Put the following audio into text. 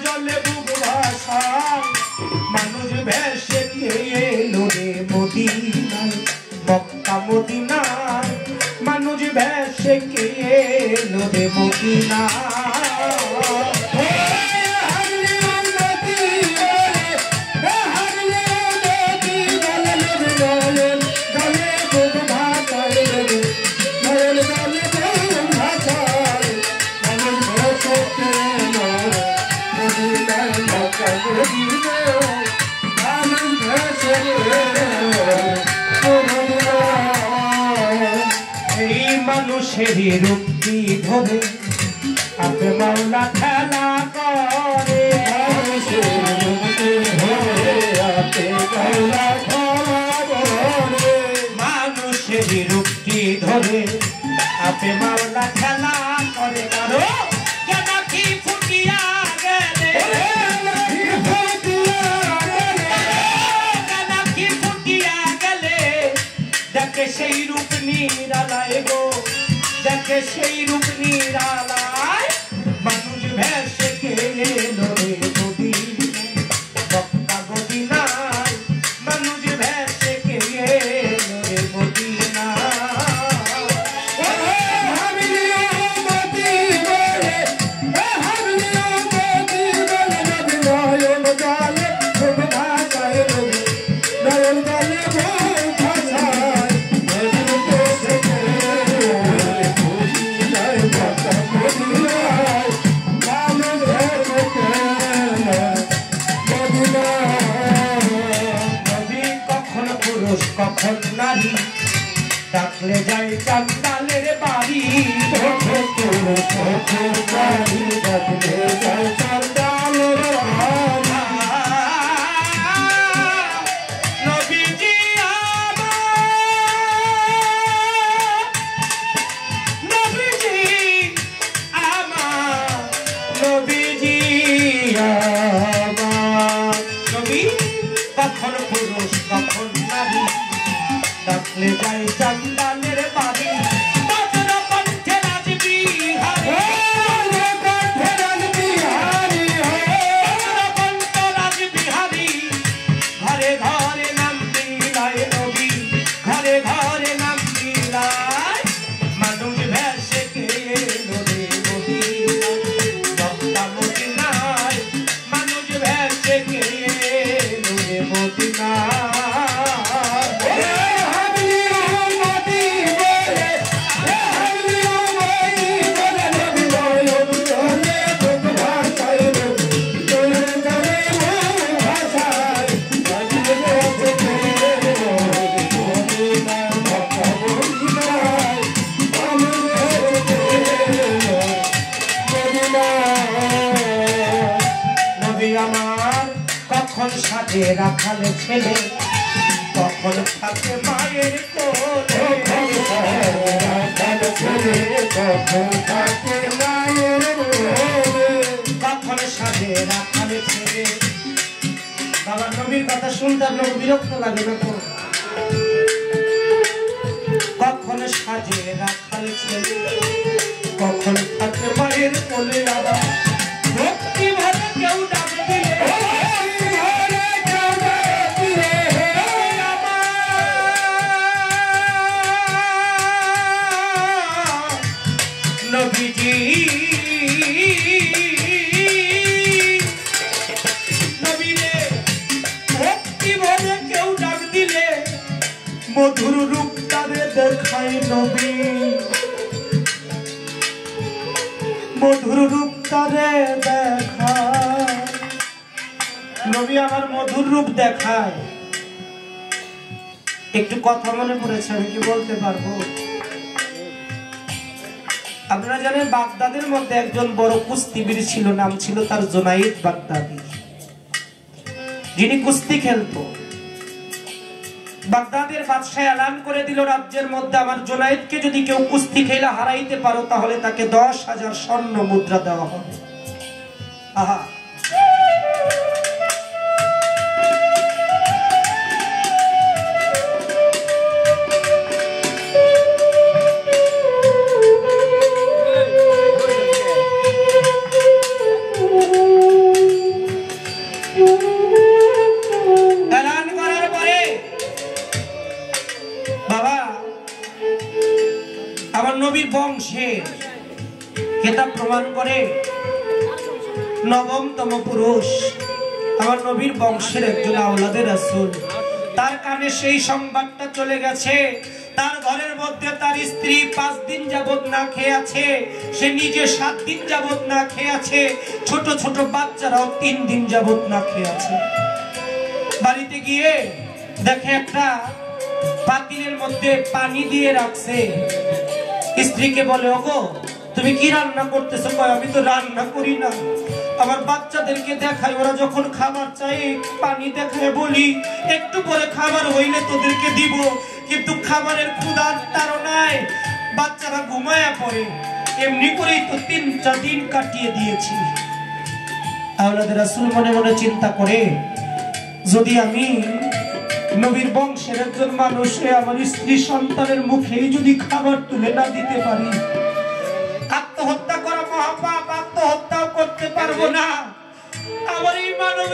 জলে বুক ভাসায় মানুষ ভেসে এলো রে মদিনায় মক্কা মদিনায় মানুষ ভেসে এলো রে মদিনায় মানুষেরই রূপটি ধরে আপনি মাওলা খেলা করে মানুষেরই রূপটি ধরে আপনি মাওলা খেলা করে কারো কি ফুটিয়া গেলে কি ফুটিয়া গেলে দেখে সেই রূপ নিরালায় গো দেখে সেই রূপ নিরালায় মানুষ ভেসে এলো রে মদিনায় মক্কা মদিনায় মানুষ ভেসে এলো রে মদিনায় কখন নারী ডাকলে যাই চান্দালের বাড়ি ডাকলে যাই চান্দালের নবীজি নবীজি আমার নবীজি আমার নবী কখন পুরুষ কখন নারী ডাকলে যাই চান্দালের বাড়ি বজ্রকণ্ঠে রাজবিহারী ঘরে ঘরে নাম বিলায় নবী ঘরে ঘরে নাম বিলায় মানুষ ভেসে এলো রে মদিনায় মক্কা মদিনায় মানুষ ভেসে এলো রে মদিনায় কখন সাথে রাখালে ছেলে কখন থাকে মায়ের কোলে কখন সাথে রাখালে ছেলে বাবা নবীর কথা শুনতে আপনার বিরক্ত লাগে না তো কখন সাজে রাখালে ছেলে কখন থাকে মায়ের কোলে আবার ভক্তি ভরে কেউ ডাকে দিলে নবীজি নবীরে ভক্তি ভরে কেউ ডাক দিলে মধুর রূপ তারে দেখায় নবী মধুর রূপ তারে দেখায় নবী আমার মধুর রূপ দেখায় একটু কথা মনে পড়েছে আমি কি বলতে পারবো আপনারা জানেন বাগদাদের মধ্যে একজন বড় কুস্তিবীর ছিল নাম ছিল তার জুনাইদ বাগদাদি যিনি কুস্তি খেলতো বাগদাদের বাদশাহ এলান করে দিল রাজ্যের মধ্যে আমার জুনাইদকে যদি কেউ কুস্তি খেলে হারাইতে পারো তাহলে তাকে 10,000 স্বর্ণ মুদ্রা দেওয়া হবে আহা নবীর বংশের এটা প্রমাণ করে নবমতম পুরুষ আমার নবীর বংশের একজন আওলাদে রাসূল। তার কানে সেই সংবাদটা চলে গেছে, তার ঘরের মধ্যে তার স্ত্রী 5 দিন যাবত না খেয়ে আছে, সে নিজে 7 দিন যাবত না খেয়ে আছে, ছোট ছোট বাচ্চারাও 3 দিন যাবত না খেয়ে আছে। বাড়িতে গিয়ে দেখে একটা পাতিলের মধ্যে পানি দিয়ে রাখছে। স্ত্রীকে বলে, ওগো তুমি কি রান্না করতেছো? কয়, আমি তো রান্না করি না, আমার বাচ্চাদেরকে দেখাই, ওরা যখন খাবার চাই পানি দেখায় বলি একটু পরে খাবার হইলে তোদেরকে দিব, কিন্তু খাবারের ক্ষুধার তাড়নায় বাচ্চারা ঘুমায়া পড়ে, এমনি করেই তো 3 দিন কাটিয়ে দিয়েছি। আওলাদে রাসূল মনে মনে চিন্তা করে, যদি আমি নবীর বংশের একজন মানুষে আমার স্ত্রী সন্তানের মুখে যদি খাবার তুলে না দিতে পারি, আত্মহত্যা করা মহাপাপ, আত্মহত্যাও করতে পারবো না। আমার এই মানব